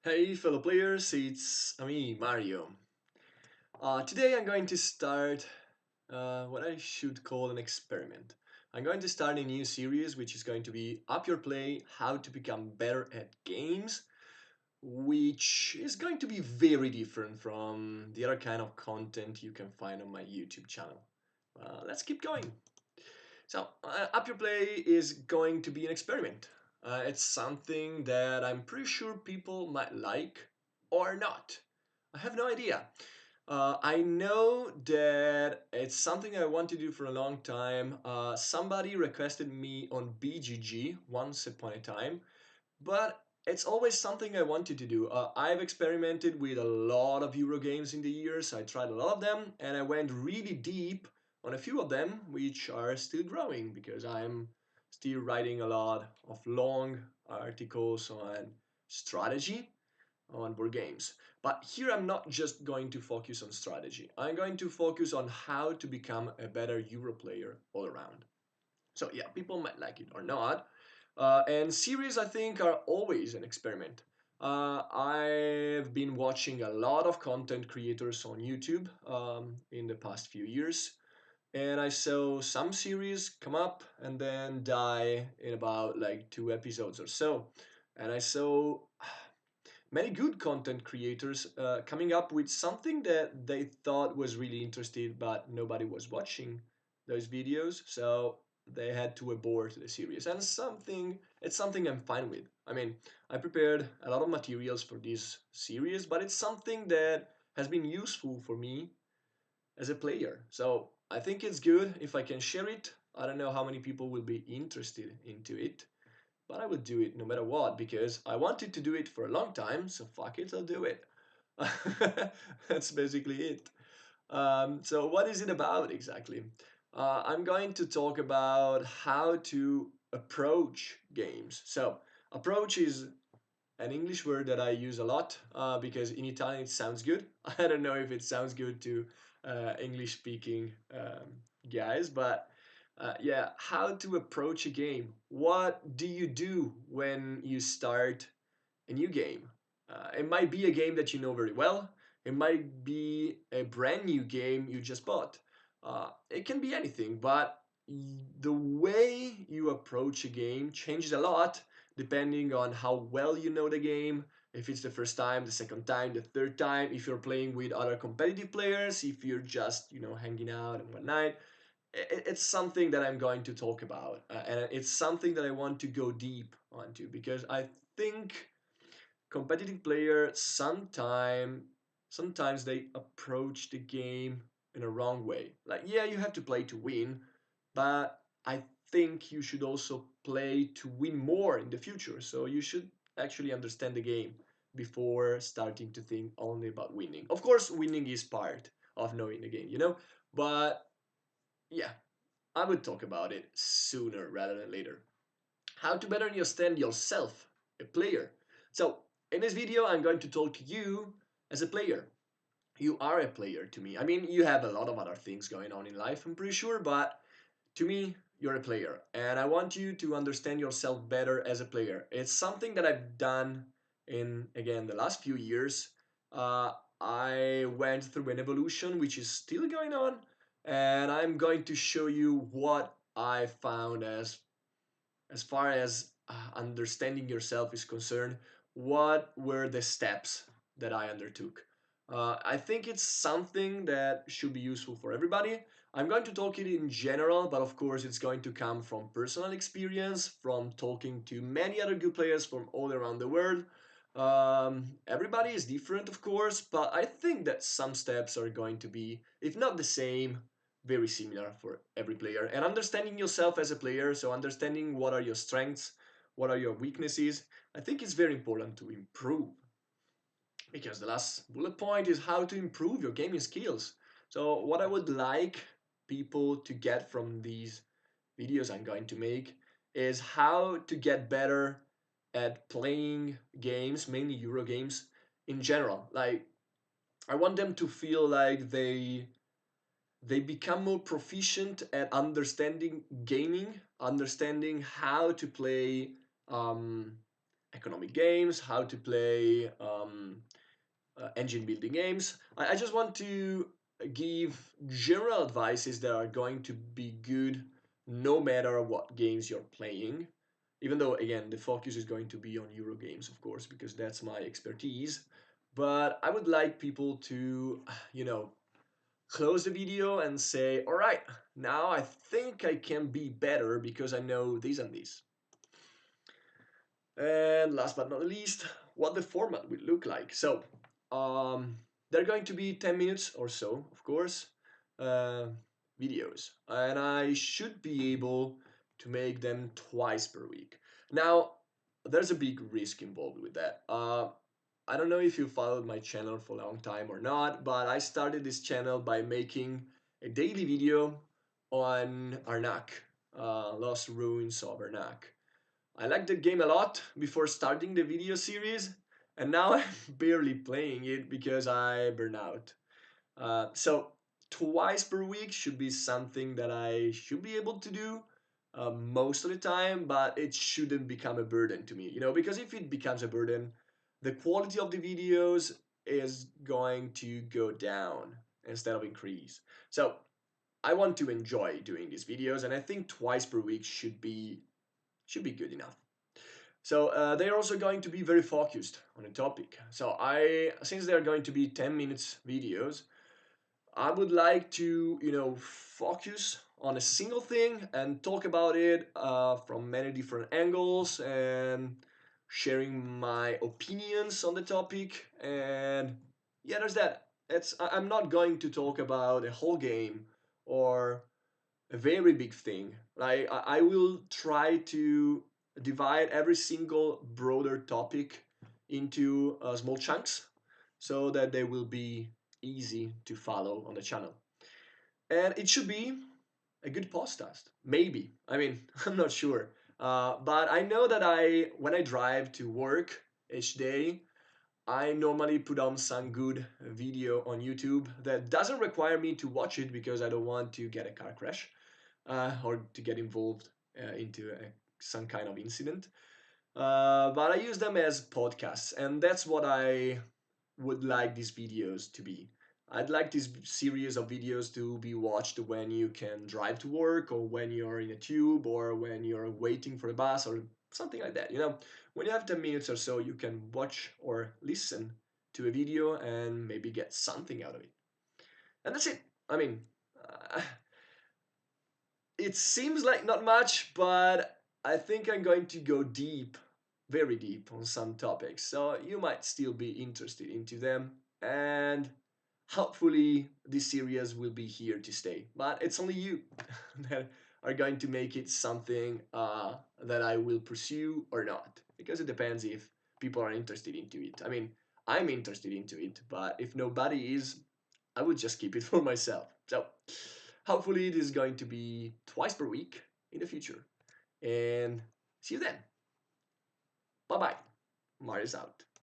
Hey fellow players, it's me, Mario. Today I'm going to start what I should call an experiment. I'm going to start a new series which is going to be Up Your Play, How to Become Better at Games, which is going to be very different from the other kind of content you can find on my YouTube channel. Let's keep going. Up Your Play is going to be an experiment. It's something that I'm pretty sure people might like or not. I have no idea. I know that it's something I want to do for a long time. Somebody requested me on BGG once upon a time, but it's always something I wanted to do. I've experimented with a lot of Euro games in the years. I tried a lot of them, and I went really deep on a few of them, which are still growing because I'm still writing a lot of long articles on strategy on board games. But here I'm not just going to focus on strategy. I'm going to focus on how to become a better Euro player all around. So yeah, people might like it or not. And series, I think, are always an experiment. I've been watching a lot of content creators on YouTube in the past few years, and I saw some series come up and then die in about like 2 episodes or so. And I saw many good content creators coming up with something that they thought was really interesting, but nobody was watching those videos, so they had to abort the series. And it's something I'm fine with. I mean, I prepared a lot of materials for this series, but it's something that has been useful for me as a player. So I think it's good if I can share it. I don't know how many people will be interested into it, but I would do it no matter what because I wanted to do it for a long time, so fuck it, I'll do it. That's basically it. So, what is it about exactly? I'm going to talk about how to approach games. So, approach is an English word that I use a lot because in Italian it sounds good. I don't know if it sounds good to English speaking guys, but yeah, how to approach a game. What do you do when you start a new game? It might be a game that you know very well, it might be a brand new game you just bought. It can be anything, but the way you approach a game changes a lot depending on how well you know the game. If it's the first time, the second time, the third time, if you're playing with other competitive players, if you're just hanging out and whatnot. It's something that I'm going to talk about, and it's something that I want to go deep onto because I think competitive players sometimes they approach the game in a wrong way. Like, yeah, you have to play to win, but I think you should also play to win more in the future. So you should actually understand the game before starting to think only about winning. Of course, winning is part of knowing the game. But yeah, I would talk about it sooner rather than later. How to better understand yourself, a player. So, in this video, I'm going to talk to you as a player. You are a player to me. I mean, you have a lot of other things going on in life, I'm pretty sure, but to me, you're a player. And I want you to understand yourself better as a player. It's something that I've done in, again, the last few years. Uh, I went through an evolution which is still going on, and I'm going to show you what I found as far as understanding yourself is concerned, what were the steps that I undertook? I think it's something that should be useful for everybody. I'm going to talk it in general, but of course, it's going to come from personal experience, from talking to many other good players from all around the world. Everybody is different, of course, but I think that some steps are going to be, if not the same, very similar for every player. And understanding yourself as a player, so understanding what are your strengths, what are your weaknesses, I think it's very important to improve. Because the last bullet point is how to improve your gaming skills. So, what I would like people to get from these videos I'm going to make is how to get better at playing games, mainly Euro games in general. Like, I want them to feel like they become more proficient at understanding gaming, understanding how to play um, economic games, how to play engine building games. I just want to give general advices that are going to be good no matter what games you're playing. Even though, again, the focus is going to be on Euro games, of course, because that's my expertise. But I would like people to, you know, close the video and say, all right, now I think I can be better because I know this and this. And last but not least, what the format will look like. So, um, they're going to be 10 minutes or so, of course, uh, videos. And I should be able to make them twice per week. Now, there's a big risk involved with that. I don't know if you followed my channel for a long time or not, but I started this channel by making a daily video on Arnak, Lost Ruins of Arnak. I liked the game a lot before starting the video series, and now I'm barely playing it because I burn out. So twice per week should be something that I should be able to do most of the time, but it shouldn't become a burden to me, you know, because if it becomes a burden, the quality of the videos is going to go down instead of increase. So I want to enjoy doing these videos, and I think twice per week should be good enough. So they're also going to be very focused on a topic. So since they're going to be 10 minutes videos, I would like to, focus on a single thing and talk about it from many different angles and sharing my opinions on the topic. And yeah, there's that. I'm not going to talk about a whole game or a very big thing. Like I will try to divide every single broader topic into small chunks so that they will be easy to follow on the channel. And it should be a good podcast. Maybe. I mean, I'm not sure. But I know that when I drive to work each day, I normally put on some good video on YouTube that doesn't require me to watch it because I don't want to get a car crash or to get involved into some kind of incident. But I use them as podcasts, and that's what I would like these videos to be. I'd like this series of videos to be watched when you can drive to work, or when you're in a tube, or when you're waiting for a bus, or something like that. You know, when you have 10 minutes or so, you can watch or listen to a video and maybe get something out of it. And that's it. I mean, uh, it seems like not much, but I think I'm going to go deep, very deep on some topics. So you might still be interested into them, and hopefully this series will be here to stay. But it's only you that are going to make it something that I will pursue or not, because it depends if people are interested into it. I mean, I'm interested into it, but if nobody is, I would just keep it for myself. So hopefully it is going to be twice per week in the future. And see you then. Bye bye. Mario's out.